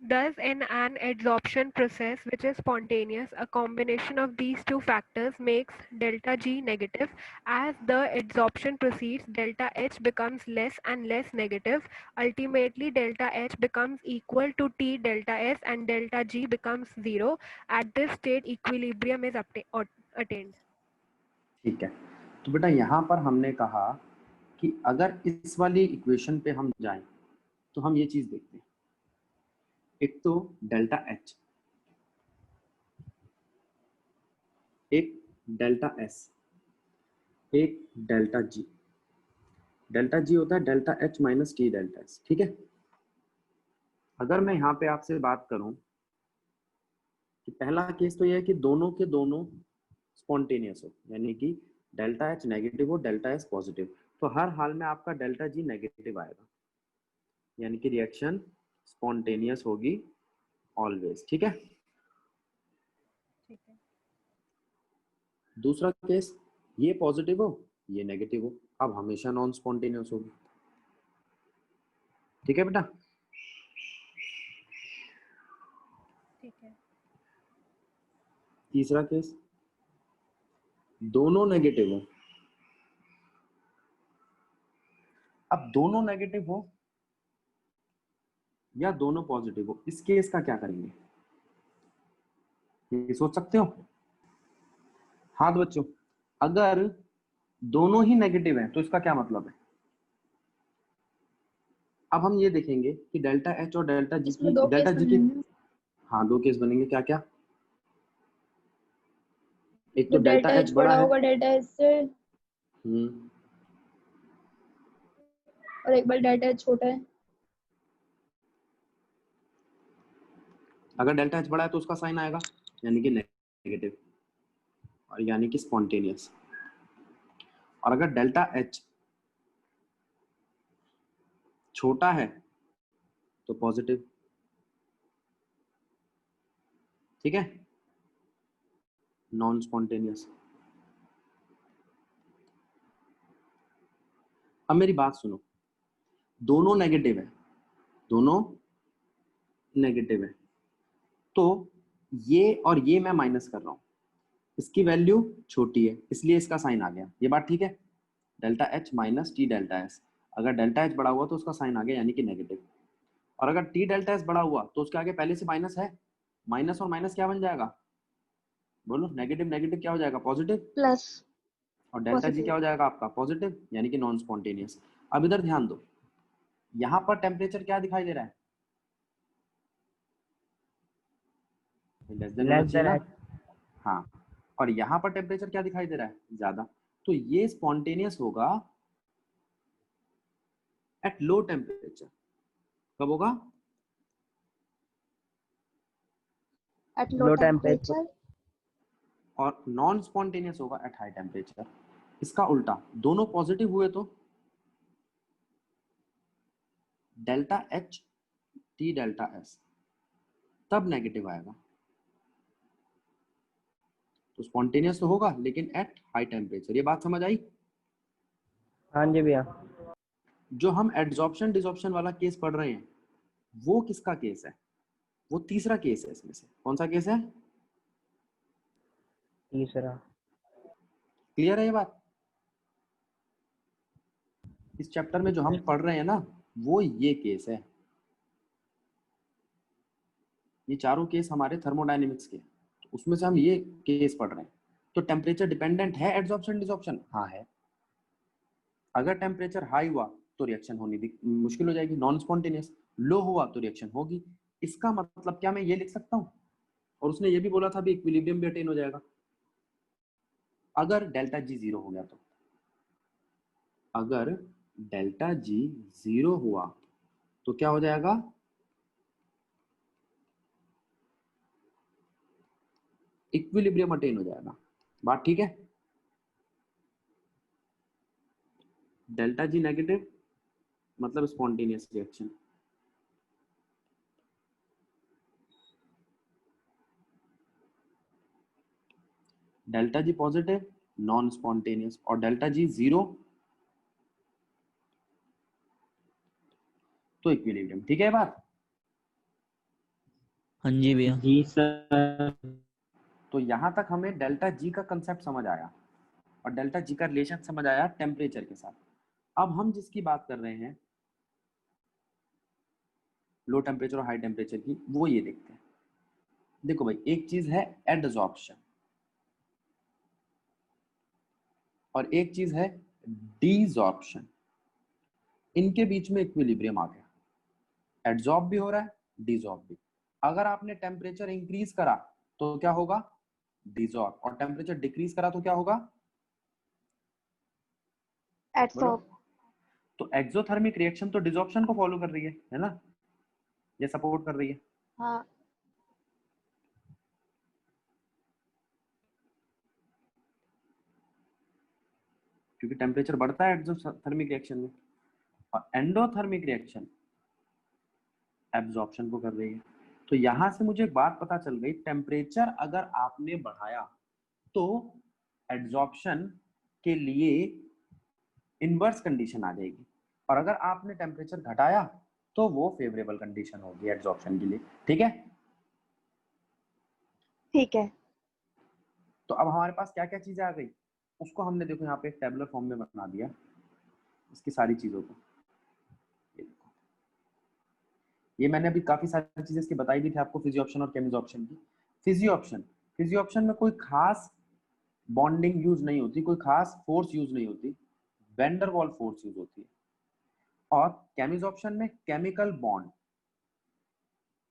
Thus, in an adsorption process which is spontaneous, a combination of these two factors makes delta G negative. As the adsorption proceeds, delta H becomes less and less negative. Ultimately, delta H becomes equal to T delta S and delta G becomes 0. At this state, equilibrium is attained.
ठीक है, तो बेटा यहाँ पर हमने कहा कि अगर इस वाली इक्वेशन पे हम जाएं तो हम ये चीज देखते हैं, एक तो डेल्टा एच, एक डेल्टा एस, एक डेल्टा जी। डेल्टा जी होता है delta H minus T delta S. ठीक है, अगर मैं यहाँ पे आपसे बात करूं कि पहला केस तो यह है कि दोनों के दोनों स्पॉन्टेनियस हो, यानी कि डेल्टा एच नेगेटिव हो डेल्टा एस पॉजिटिव, तो हर हाल में आपका डेल्टा जी नेगेटिव आएगा, यानी कि रिएक्शन स्पॉन्टेनियस होगी ऑलवेज। ठीक है,
ठीक है।
दूसरा केस ये पॉजिटिव हो ये नेगेटिव हो, अब हमेशा नॉन स्पॉन्टेनियस होगी। ठीक है बेटा,
ठीक है।
तीसरा केस दोनों नेगेटिव हो, अब दोनों नेगेटिव हो या दोनों पॉजिटिव हो, इस केस का क्या करेंगे, ये सोच सकते हो? हाँ तो बच्चों, अगर दोनों ही नेगेटिव है तो इसका क्या मतलब है? अब हम ये देखेंगे कि डेल्टा एच और डेल्टा जी
इसमें
की,
दो
डेल्टा
केस
जी की,
बनेंगे।
हाँ 2 केस बनेंगे। क्या क्या? एक तो
जब
डेल्टा
डेल्टा
एच
एच
बड़ा
बड़ा
है,
होगा डेल्टा एच से, और एक बार डेल्टा एच छोटा है।
अगर डेल्टा एच बड़ा है तो उसका साइन आएगा यानी कि नेगेटिव, और यानी कि स्पॉन्टेनियस। और अगर डेल्टा एच छोटा है तो पॉजिटिव। ठीक है, नॉन स्पॉन्टेनियस। अब मेरी बात सुनो, दोनों नेगेटिव है, दोनों नेगेटिव है, तो ये और ये मैं माइनस कर रहा हूं, इसकी वैल्यू छोटी है इसलिए इसका साइन आ गया। ये बात ठीक है? Delta H minus T delta S, अगर डेल्टा एच बड़ा हुआ तो उसका साइन आ गया यानी कि नेगेटिव, और अगर टी डेल्टा एस बड़ा हुआ तो उसके आगे पहले से माइनस है, माइनस और माइनस क्या बन जाएगा, बोलो? नेगेटिव नेगेटिव क्या हो जाएगा, पॉजिटिव,
प्लस
और डेल्टा जी
पॉजिटिव।
क्या हो जाएगा आपका, पॉजिटिव, यानी कि नॉन स्पॉन्टेनियस। अब इधर ध्यान दो, यहाँ पर टेम्परेचर क्या दिखाई दे रहा है, लेस देन होना
लेस
चाहिए
देन
ना?
एच।
हाँ, और यहाँ पर टेम्परेचर क्या दिखाई दे रहा है, ज्यादा, तो ये स्पॉन्टेनियस होगा एट लो टेम्परेचर। कब होगा?
At low
low temperature.
Temperature.
और नॉन स्पॉन्टेनियस होगा एट हाई टेम्परेचर। इसका उल्टा, दोनों पॉजिटिव हुए तो delta H T delta S, तब नेगेटिव आएगा, तो स्पॉन्टेनियस तो होगा लेकिन एट हाई टेम्परेचर। ये बात समझ आई?
हाँ जी भैया।
जो हम एड्सॉर्प्शन डिसॉर्प्शन वाला केस पढ़ रहे हैं वो किसका केस है, वो तीसरा केस है। इसमें से कौन सा केस है?
तीसरा।
क्लियर है ये बात? इस चैप्टर में जो हम पढ़ रहे हैं ना वो ये केस है, ये चारों केस हमारे थर्मोडायनेमिक्स के, तो उसमें से हम ये केस पढ़ रहे हैं। तो टेम्परेचर डिपेंडेंट है एड्सॉर्प्शन डिसॉर्प्शन? हाँ है। अगर टेम्परेचर हाई हुआ तो रिएक्शन होनी मुश्किल हो जाएगी, नॉन स्पॉन्टेनियस। लो हुआ तो रिएक्शन होगी। इसका मतलब क्या मैं ये लिख सकता हूँ, और उसने ये भी बोला था भी इक्विलिब्रियम भी अटेन हो जाएगा अगर डेल्टा जी 0 हो गया तो। अगर डेल्टा जी 0 हुआ तो क्या हो जाएगा, इक्विलिब्रियम अटेन हो जाएगा। बात ठीक है? डेल्टा जी नेगेटिव मतलब spontaneous reaction, delta G positive non spontaneous, और डेल्टा जी 0 तो इक्विलिब्रियम। ठीक है बात?
हाँ जी भैया।
जी सर।
तो यहां तक हमें डेल्टा जी का कंसेप्ट समझ आया और डेल्टा जी का रिलेशन समझ आया टेम्परेचर के साथ। अब हम जिसकी बात कर रहे हैं लो टेम्परेचर और हाई टेम्परेचर की, वो ये देखते हैं। देखो भाई, एक चीज है एडसॉर्प्शन, और एक चीज है डीजॉर्प्शन। इनके बीच में इक्विलिब्रियम आ गया, एड्सॉर्ब भी हो रहा है, डिसॉर्ब भी। अगर आपने टेम्परेचर इंक्रीज करा तो क्या होगा, डिसॉर्ब, और टेम्परेचर डिक्रीज करा तो क्या होगा,
एडसॉर्ब।
तो एक्सोथर्मिक रिएक्शन तो डिसॉर्प्शन को फॉलो कर रही है ना, ये सपोर्ट कर रही है।
हाँ
क्योंकि टेम्परेचर बढ़ता है एक्सोथर्मिक रिएक्शन में, और एंडोथर्मिक रिएक्शन एब्जॉर्प्शन को कर रही है। तो यहां से मुझे एक बात पता चल गई, टेम्परेचर अगर आपने बढ़ाया तो एब्जॉर्प्शन के लिए इनवर्स कंडीशन आ जाएगी, और अगर आपने टेम्परेचर घटाया तो वो फेवरेबल कंडीशन होगी एब्जॉर्प्शन के लिए। ठीक है,
ठीक है।
तो अब हमारे पास क्या क्या चीजें आ गई, उसको हमने देखो यहाँ पे एक टेबुलर फॉर्म में बना दिया इसकी सारी चीजों को। ये मैंने अभी काफी सारी चीजें इसकी बताई भी थी आपको, फिजियोप्शन और केमिजॉप्शन की। फिजियोप्शन में कोई खास बॉन्डिंग यूज नहीं होती, कोई खास फोर्स यूज नहीं होती, वैन वाल फोर्स यूज होती है। और केमिजॉप्शन में केमिकल बॉन्ड,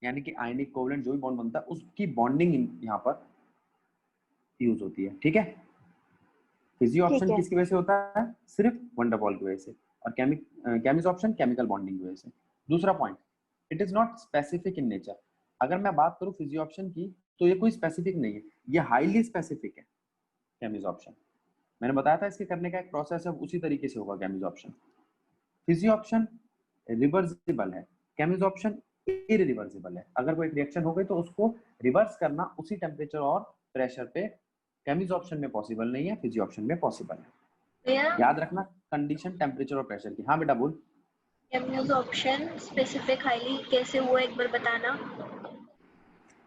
यानी कि आयनिक कोवलेंट जो भी बॉन्ड बनता है उसकी बॉन्डिंग यहाँ पर यूज होती है। ठीक है, फिजियोप्शन
ठीक है।
किसकी वजह से होता है, सिर्फ वैन डर वाल की वजह से, और केमिजॉप्शन केमिकल बॉन्डिंग की वजह से। दूसरा point, it is not specific in nature. अगर मैं बात करूं फिजियोप्शन की तो ये कोई स्पेसिफिक नहीं है, ये हाईली स्पेसिफिक है केमिजॉप्शन। मैंने बताया था इसके करने का एक प्रोसेस है, उसी तरीके से होगा केमिजॉप्शन। फिजियोप्शन रिवर्सिबल है, केमिजॉप्शन इरिवर्सिबल है। अगर कोई रिएक्शन हो गई तो उसको रिवर्स करना उसी टेम्परेचर और प्रेशर पे केमिजॉप्शन में पॉसिबल नहीं है, फिजियोप्शन में पॉसिबल है। याद रखना कंडीशन टेम्परेचर और प्रेशर की। हाँ बेटा बोल।
केमिजॉप्शन स्पेसिफिक हाईली कैसे हुआ एक बार बताना।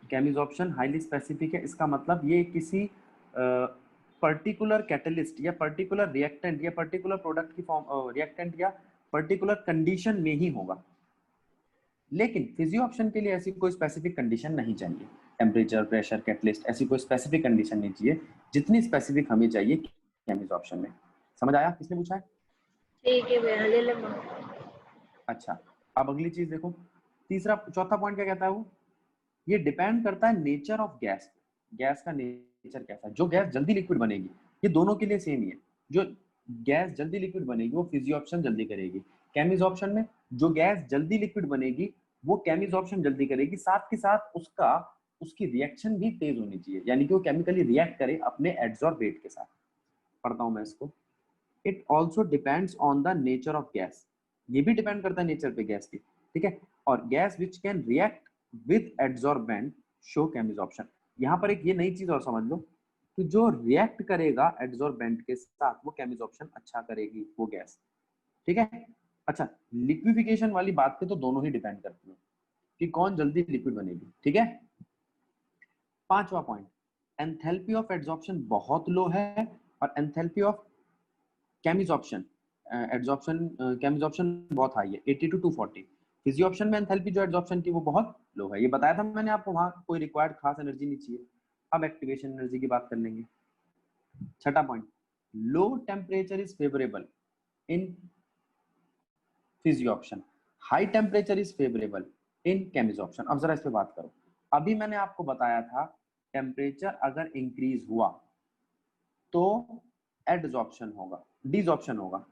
केमिजॉप्शन हाईली स्पेसिफिक है, इसका मतलब ये किसी पर्टिकुलर कैटलिस्ट या पर्टिकुलर रिएक्टेंट या पर्टिकुलर प्रोडक्ट की फॉर्म रिएक्टेंट या पर्टिकुलर कंडीशन में ही होगा। लेकिन फिजियोप्शन के लिए ऐसी कोई स्पेसिफिक कंडीशन नहीं चाहिए, टेम्परेचर प्रेशर कैटलिस्ट ऐसी कोई स्पेसिफिक कंडीशन नहीं चाहिए जितनी स्पेसिफिक हमें चाहिए केमिजॉप्शन में। समझ आया, किसने पूछा है?
ठीक है भैया, ले लेना।
अच्छा, अब अगली चीज देखो, चौथा पॉइंट क्या कहता है वो, ये डिपेंड करता है नेचर ऑफ गैस। गैस का नेचर कैसा है, जो गैस जल्दी लिक्विड बनेगी, ये दोनों के लिए सेम ही है। जो गैस जल्दी लिक्विड बनेगी वो फिजियोप्शन जल्दी करेगी, केमिजॉप्शन में जो गैस जल्दी लिक्विड बनेगी वो केमिजॉप्शन जल्दी करेगी, साथ के साथ उसकी रिएक्शन भी तेज होनी चाहिए, यानी कि वो केमिकली रिएक्ट करे अपने एडसॉर्बेट के साथ। पढ़ता हूं मैं इसको, it also depends on the nature of gas, ये भी डिपेंड करता है नेचर पे गैस की। ठीक है, और gas which can react with adsorbent show chemisorption. यहाँ पर एक ये नई चीज और समझ लो कि जो रिएक्ट करेगा एडसॉर्बेंट के साथ वो केमिजॉप्शन अच्छा करेगी वो गैस। ठीक है, अच्छा लिक्विफिकेशन वाली बात पे तो दोनों ही डिपेंड करती है कि कौन जल्दी लिक्विड बनेगी। ठीक है, पांचवा पॉइंट, एंथैल्पी ऑफ एडसॉर्प्शन बहुत लो है और एंथैल्पी ऑफ केमिजॉप्शन केमिजॉप्शन बहुत हाई है, 80 to 240। फिजियोप्शन में एंथैल्पी जो एडसॉर्प्शन की वो बहुत लो है, ये बताया था मैंने आपको, वहां कोई रिक्वायर्ड खास एनर्जी नहीं चाहिए। अब एक्टिवेशन एनर्जी की बात कर लेंगे। छठा point, low temperature is favourable in physisorption, high temperature is favourable in chemisorption. अब जरा इस पे बात करो, अभी मैंने आपको बताया था टेम्परेचर अगर इंक्रीज हुआ तो एडसॉर्प्शन होगा, डिसॉर्प्शन होगा,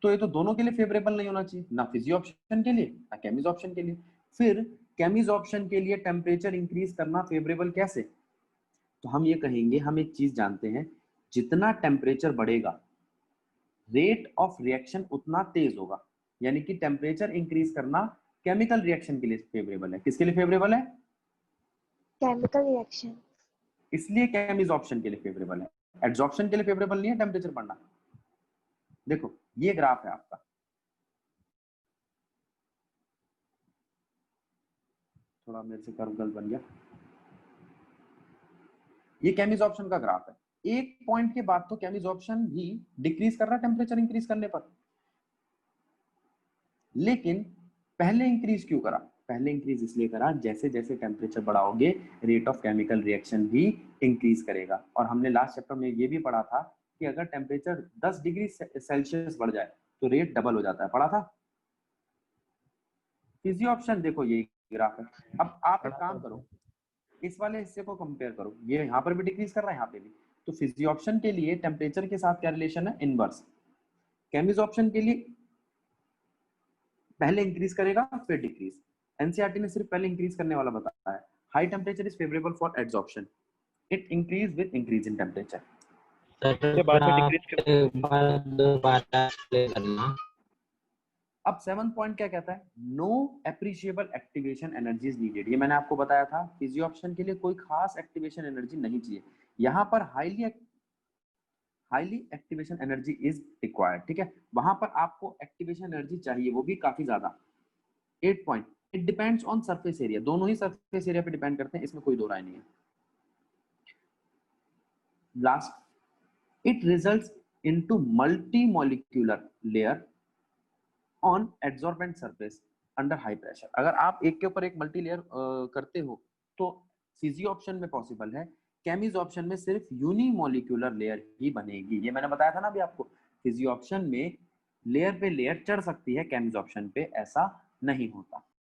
तो ये तो दोनों के लिए फेवरेबल नहीं होना चाहिए, ना फिजियोप्शन के लिए ना केमिजॉप्शन के लिए। फिर केमिजॉप्शन के लिए टेम्परेचर इंक्रीज करना फेवरेबल कैसे, तो हम ये कहेंगे, हम एक चीज जानते हैं, जितना टेम्परेचर बढ़ेगा रेट ऑफ रिएक्शन उतना तेज होगा, यानी कि टेम्परेचर इंक्रीज करना केमिकल रिएक्शन के लिए फेवरेबल है। किसके लिए फेवरेबल है?
Chemical reaction.
इसलिए केमिजॉप्शन के लिए फेवरेबल है, एडसॉर्प्शन के लिए फेवरेबल नहीं है टेम्परेचर बढ़ना। देखो ये ग्राफ है आपका, थोड़ा मेरे से कर्व गलत बन गया, ये केमिजॉप्शन का ग्राफ है। एक पॉइंट के बाद तो केमिजॉप्शन भी डिक्रीज कर रहा है टेम्परेचर इंक्रीज करने पर, लेकिन पहले इंक्रीज क्यों करा? पहले इंक्रीज इसलिए करा जैसे जैसे टेम्परेचर बढ़ाओगे रेट ऑफ केमिकल रिएक्शन भी इंक्रीज करेगा। और हमने लास्ट चैप्टर में ये भी पढ़ा था कि अगर टेम्परेचर 10 डिग्री सेल्सियस बढ़ जाए तो रेट डबल हो जाता है, पढ़ा था। फिजी ऑप्शन देखो ये ग्राफ है। अब आप एक काम करो, इस वाले हिस्से को कंपेयर करो, ये यहाँ पर भी डिक्रीज कर रहा है यहाँ पे भी, तो फिजी ऑप्शन के लिए टेम्परेचर के साथ क्या रिलेशन है, इनवर्स। केमिज ऑप्शन के लिए पहले इंक्रीज करेगा फिर डिक्रीज। एनसीईआरटी ने सिर्फ पहले इंक्रीज करने वाला बताया है। High temperature is favourable for adsorption, it increase with increase in temperature. अब 7th पॉइंट क्या कहता है, no appreciable activation energy is needed. ये मैंने आपको बताया था, फिजी ऑप्शन के लिए कोई खास एक्टिवेशन एनर्जी नहीं चाहिए, यहाँ पर highly activation energy is required, ठीक है। वहां पर आपको एक्टिवेशन एनर्जी चाहिए, वो भी काफी ज्यादा। 8 point, it depends on surface area, दोनों ही सरफेस एरिया पे डिपेंड करते हैं, इसमें कोई दो राय नहीं है। Last, it results into multi-molecular layer on adsorbent surface under high pressure। अगर आप एक के ऊपर एक मल्टी लेयर करते हो तो फिजी ऑप्शन में पॉसिबल है, केमिज ऑप्शन में सिर्फ यूनिमोलिकुलर लेयर ही बनेगी। ये मैंने बताया था ना अभी आपको, फिजी ऑप्शन में लेयर पे लेयर चढ़ सकती है, केमिज ऑप्शन पे ऐसा नहीं होता।